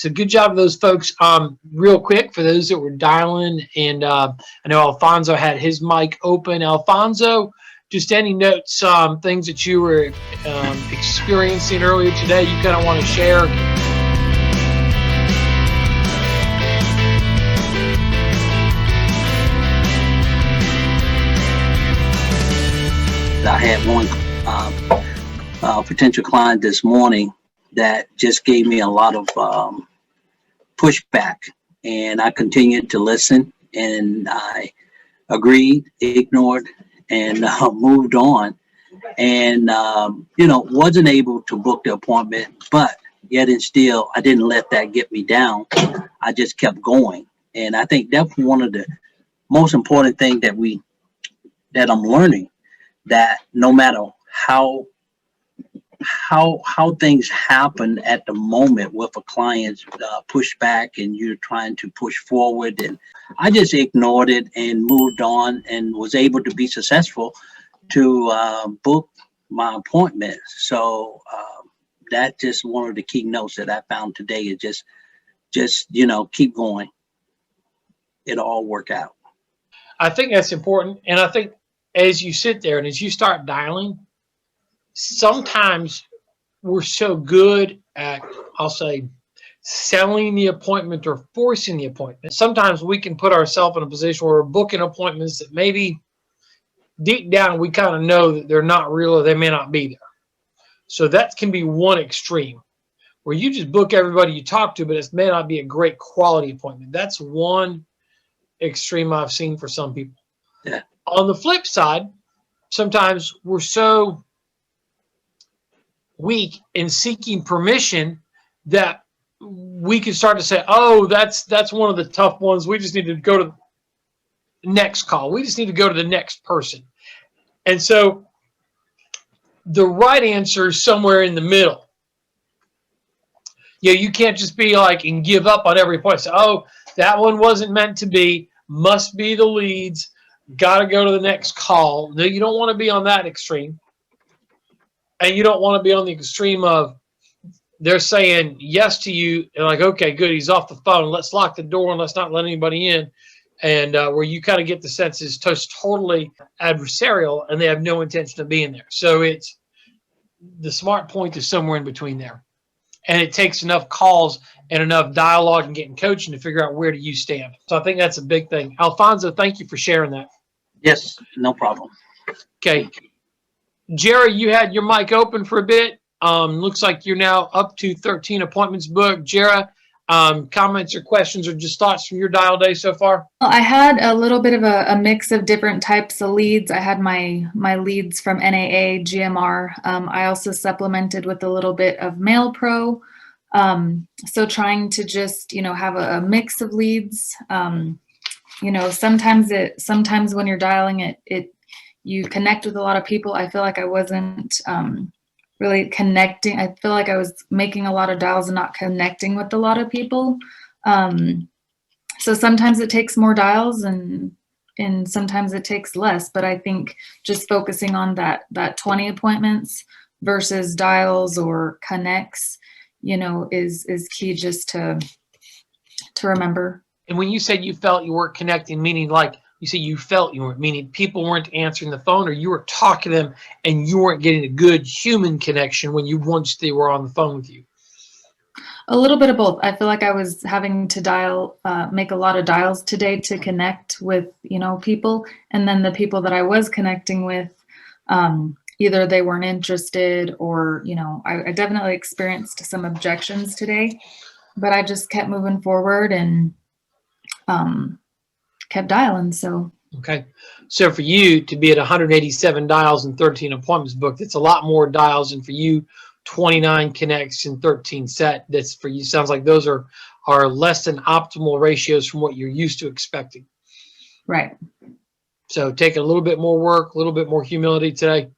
So good job to those folks. Real quick, for those that were dialing, and I know Alfonso had his mic open. Alfonso, just any notes, things that you were experiencing earlier today you kind of want to share? I had one potential client this morning that just gave me a lot of pushback, and I continued to listen, and I agreed, ignored, and moved on, and wasn't able to book the appointment, but yet and still I didn't let that get me down. I just kept going, and I think that's one of the most important things that I'm learning, that no matter how things happen at the moment with a client's pushback, and you're trying to push forward, and I just ignored it and moved on, and was able to be successful to book my appointment. So that's just one of the key notes that I found today, is just keep going. It'll all work out. I think that's important, and I think as you sit there and as you start dialing, sometimes we're so good at, I'll say, selling the appointment or forcing the appointment. Sometimes we can put ourselves in a position where we're booking appointments that maybe deep down we kind of know that they're not real, or they may not be there. So that can be one extreme, where you just book everybody you talk to, but it may not be a great quality appointment. That's one extreme I've seen for some people. Yeah. On the flip side, sometimes we're so weak in seeking permission that we can start to say, oh, that's one of the tough ones. We just need to go to the next call. We just need to go to the next person. And so the right answer is somewhere in the middle. You can't just be like and give up on every point. So, oh, that one wasn't meant to be, must be the leads, got to go to the next call. No, you don't want to be on that extreme. And you don't want to be on the extreme of they're saying yes to you, and like, okay, good, he's off the phone. Let's lock the door and let's not let anybody in. And where you kind of get the sense is totally adversarial, and they have no intention of being there. So it's the smart point is somewhere in between there. And it takes enough calls and enough dialogue and getting coaching to figure out where do you stand. So I think that's a big thing. Alfonso, thank you for sharing that. Yes, no problem. Okay. Jerry, you had your mic open for a bit. Looks like you're now up to 13 appointments booked. Jerry, comments or questions or just thoughts from your dial day so far? Well, I had a little bit of a mix of different types of leads. I had my leads from NAA, GMR. I also supplemented with a little bit of Mail Pro. So trying to just, have a mix of leads. Sometimes when you're dialing it, you connect with a lot of people. I feel like I wasn't really connecting. I feel like I was making a lot of dials and not connecting with a lot of people. So sometimes it takes more dials and sometimes it takes less. But I think just focusing on that 20 appointments versus dials or connects, is key just to remember. And when you said you felt you weren't connecting, meaning like you said you felt you weren't, meaning people weren't answering the phone, or you were talking to them and you weren't getting a good human connection once they were on the phone with you? A little bit of both. I feel like I was having to make a lot of dials today to connect with, people. And then the people that I was connecting with, either they weren't interested or, I definitely experienced some objections today, but I just kept moving forward and kept dialing. So okay, so for you to be at 187 dials and 13 appointments booked, it's a lot more dials, and for you 29 connects and 13 set. That's for you, sounds like those are less than optimal ratios from what you're used to expecting. Right. So take a little bit more work, a little bit more humility today.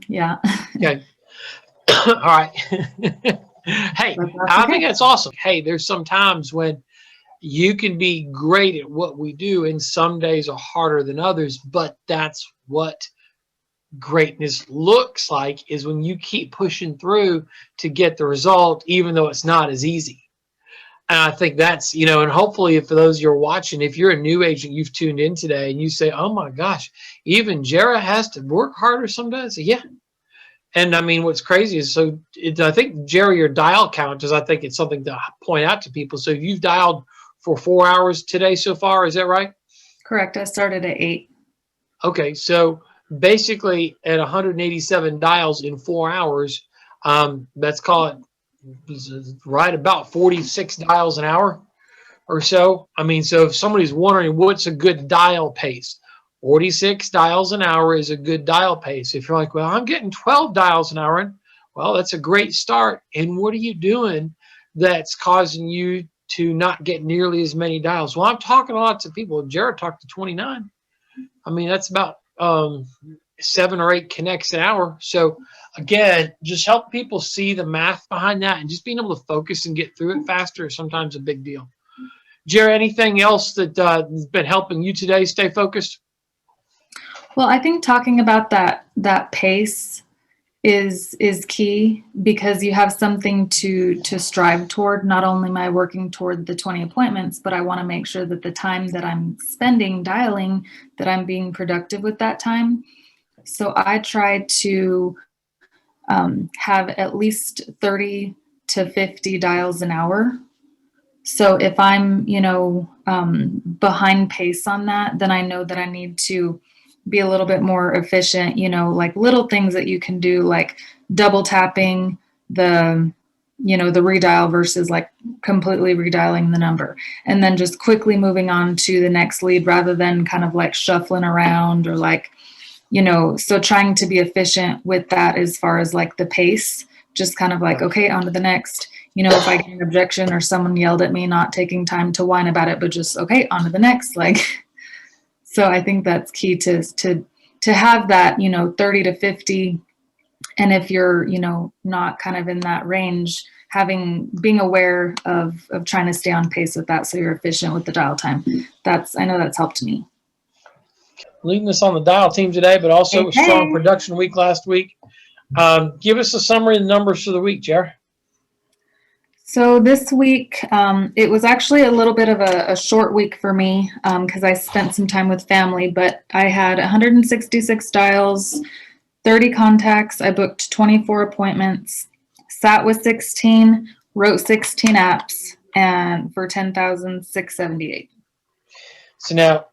Yeah. Okay. All right. Hey, I think that's awesome. Hey, there's some times when you can be great at what we do, and some days are harder than others, but that's what greatness looks like is when you keep pushing through to get the result, even though it's not as easy. And I think that's, and hopefully for those you're watching, if you're a new agent, you've tuned in today and you say, oh my gosh, even Jara has to work harder sometimes. Yeah. And I mean, what's crazy is, I think, Jerry, your dial count is, I think it's something to point out to people. So you've dialed for 4 hours today so far. Is that right? Correct. I started at 8. Okay. So basically at 187 dials in 4 hours, let's call it right about 46 dials an hour or so. I mean, so if somebody's wondering what's a good dial pace, 46 dials an hour is a good dial pace. If you're like, well, I'm getting 12 dials an hour, well, that's a great start. And what are you doing that's causing you to not get nearly as many dials? Well, I'm talking a lot to people. Jared talked to 29. I mean, that's about 7 or 8 connects an hour. So again, just help people see the math behind that, and just being able to focus and get through it faster is sometimes a big deal. Jerry, anything else that has been helping you today stay focused? Well, I think talking about that pace is key, because you have something to strive toward. Not only am I working toward the 20 appointments, but I want to make sure that the time that I'm spending dialing, that I'm being productive with that time. So I try to have at least 30 to 50 dials an hour. So if I'm, behind pace on that, then I know that I need to be a little bit more efficient, like little things that you can do, like double tapping the redial versus like completely redialing the number, and then just quickly moving on to the next lead rather than kind of like shuffling around, or like, so trying to be efficient with that as far as like the pace, just kind of like, okay, on to the next. If I get an objection or someone yelled at me, not taking time to whine about it, but just, okay, on to the next. Like, so I think that's key to have that, 30 to 50. And if you're, not kind of in that range, being aware of trying to stay on pace with that, so you're efficient with the dial time. I know that's helped me. Leading us on the dial team today, but also a strong production week last week. Give us a summary of the numbers for the week, Jerry. So this week, it was actually a little bit of a short week for me, because I spent some time with family, but I had 166 dials, 30 contacts. I booked 24 appointments, sat with 16, wrote 16 apps, and for 10,678. So now,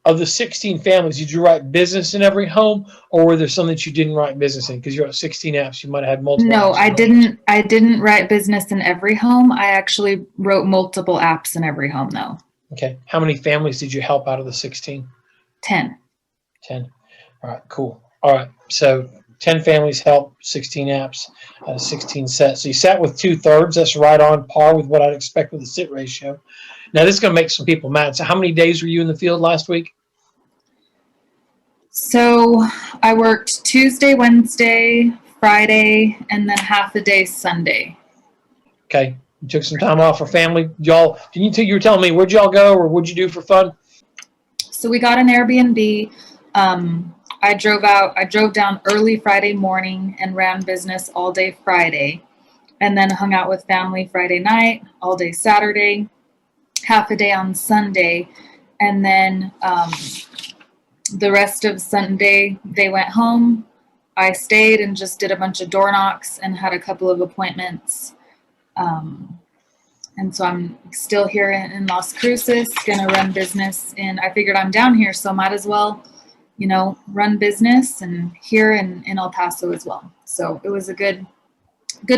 of the 16 families, did you write business in every home, or were there some that you didn't write business in? Because you wrote 16 apps, you might have had multiple. No, I didn't. I didn't write business in every home. I actually wrote multiple apps in every home, though. Okay. How many families did you help out of the 16? 10. 10. All right, cool. All right, so 10 families helped, 16 apps, 16 sets. So you sat with 2/3. That's right on par with what I'd expect with the sit ratio. Now, this is going to make some people mad. So how many days were you in the field last week? So I worked Tuesday, Wednesday, Friday, and then half a day Sunday. Okay. You took some time off for family. You were telling me, where'd y'all go, or what'd you do for fun? So we got an Airbnb. I drove down early Friday morning and ran business all day Friday, and then hung out with family Friday night, all day Saturday, half a day on Sunday, and then the rest of Sunday they went home. I stayed and just did a bunch of door knocks and had a couple of appointments. And so I'm still here in Las Cruces, gonna run business, and I figured I'm down here, so might as well, run business, and here in El Paso as well. So it was a good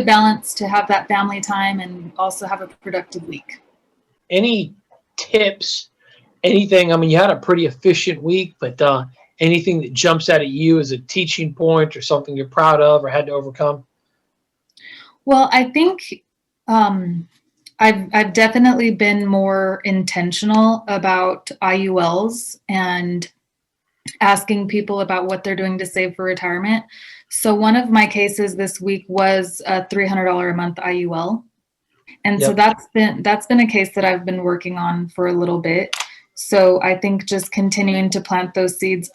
balance to have that family time and also have a productive week. Any tips, anything? I mean, you had a pretty efficient week, but anything that jumps out at you as a teaching point or something you're proud of or had to overcome? Well, I think I've definitely been more intentional about IULs and asking people about what they're doing to save for retirement. So one of my cases this week was a $300 a month IUL. And so that's been a case that I've been working on for a little bit. So I think just continuing to plant those seeds,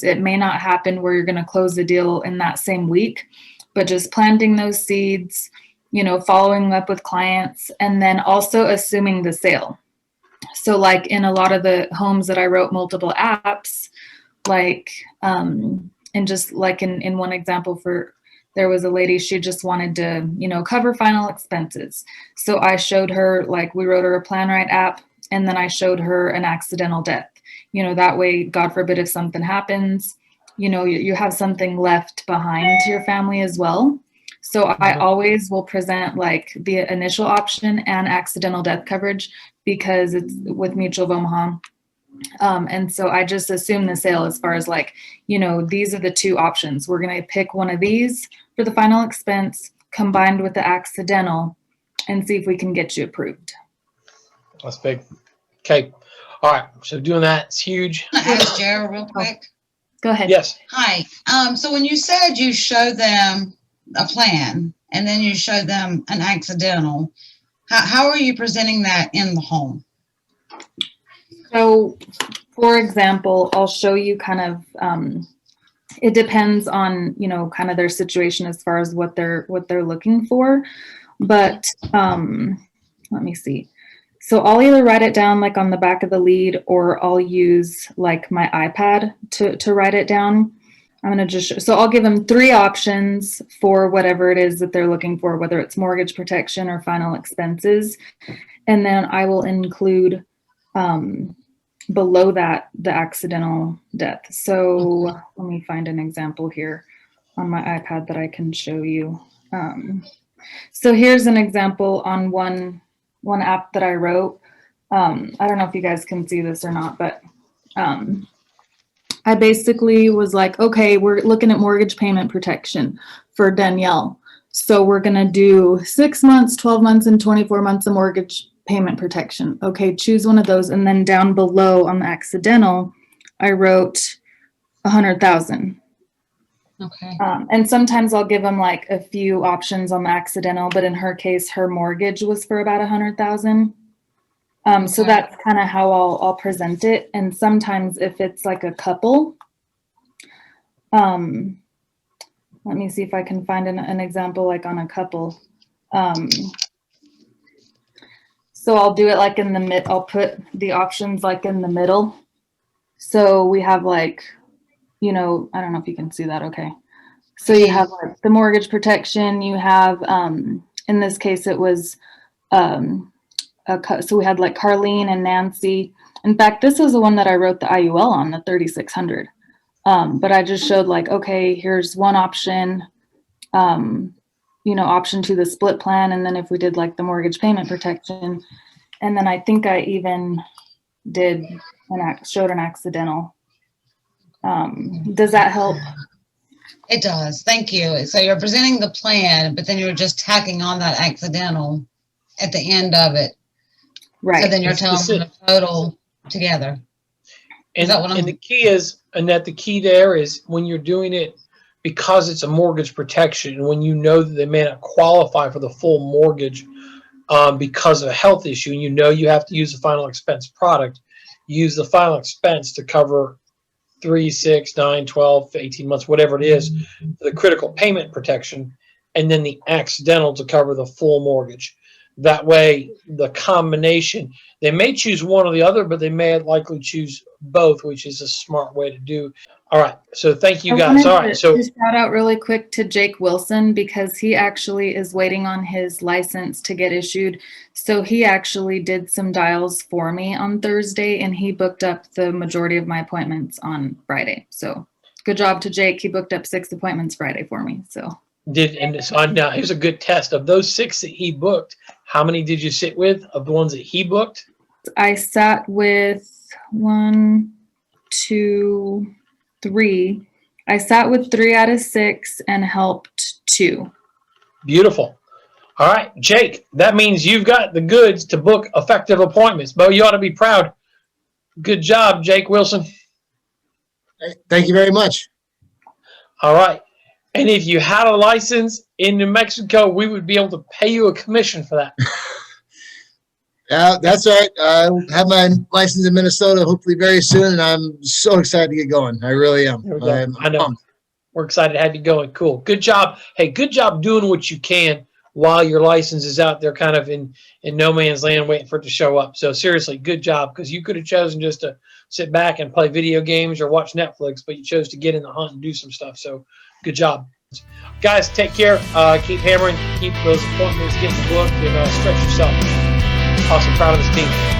it may not happen where you're going to close the deal in that same week, but just planting those seeds, you know, following up with clients, and then also assuming the sale. So like in a lot of the homes that I wrote multiple apps, like, and just like in one example there was a lady, she just wanted to, you know, cover final expenses. So I showed her, like, we wrote her a Plan Right app, and then I showed her an accidental death. You know, that way, God forbid, if something happens, you know, you have something left behind to your family as well. So I always will present like the initial option and accidental death coverage because it's with Mutual of Omaha. And so I just assume the sale as far as like, you know, these are the two options. We're going to pick one of these for the final expense combined with the accidental and see if we can get you approved. That's big. Okay. All right. So doing that is huge. Can I ask Jared real quick? Go ahead. Yes. Hi. So when you said you showed them a plan and then you showed them an accidental, how are you presenting that in the home? So, for example, I'll show you kind of, it depends on, you know, kind of their situation as far as what they're looking for. But let me see. So I'll either write it down like on the back of the lead, or I'll use like my iPad to write it down. I'm going to so I'll give them 3 options for whatever it is that they're looking for, whether it's mortgage protection or final expenses. And then I will include below that the accidental death. So let me find an example here on my iPad that I can show you. So here's an example on one app that I wrote. I don't know if you guys can see this or not, but I basically was like, okay, we're looking at mortgage payment protection for Danielle. So we're going to do 6 months, 12 months, and 24 months of mortgage payment protection. Okay, choose one of those. And then down below on the accidental, I wrote 100,000. Okay. And sometimes I'll give them like a few options on the accidental, but in her case, her mortgage was for about 100,000. So that's kind of how I'll present it. And sometimes if it's like a couple, let me see if I can find an example like on a couple. So I'll do it like in the mid, I'll put the options like in the middle. So we have like, you know, I don't know if you can see that. Okay. So you have like the mortgage protection, you have, in this case, it was, so we had like Carlene and Nancy. In fact, this is the one that I wrote the IUL on, the 3600. But I just showed like, okay, here's one option, you know, option 2, the split plan. And then if we did like the mortgage payment protection, and then I think I even showed an accidental. Does that help? It does. Thank you. So you're presenting the plan, but then you're just tacking on that accidental at the end of it. Right. So then you're telling them the total together. And the key is, Annette, the key there is when you're doing it, because it's a mortgage protection, and when you know that they may not qualify for the full mortgage because of a health issue, and you know you have to use the final expense product, use the final expense to cover 3, 6, 9, 12, 18 months, whatever it is, for the critical payment protection, and then the accidental to cover the full mortgage. That way, the combination, they may choose one or the other, but they may likely choose both, which is a smart way to do. All right. So thank you guys. All right. So shout out really quick to Jake Wilson, because he actually is waiting on his license to get issued. So he actually did some dials for me on Thursday, and he booked up the majority of my appointments on Friday. So good job to Jake. He booked up 6 appointments Friday for me. So now here's a good test. Of those 6 that he booked, how many did you sit with of the ones that he booked? I sat with 1, 2, 3. I sat with 3 out of 6 and helped 2. Beautiful. All right, Jake, that means you've got the goods to book effective appointments. Bo, you ought to be proud. Good job, Jake Wilson. Thank you very much. All right. And if you had a license in New Mexico, we would be able to pay you a commission for that. That's right. I have my license in Minnesota hopefully very soon, and I'm so excited to get going. I really am. There we go. I'm I know. pumped. We're excited to have you going. Cool. Good job. Hey, good job doing what you can while your license is out there kind of in no man's land waiting for it to show up. So seriously, good job, because you could have chosen just to sit back and play video games or watch Netflix, but you chose to get in the hunt and do some stuff. So good job. Guys, take care. Keep hammering. Keep those appointments getting booked, and stretch yourself. Awesome. Proud of this team.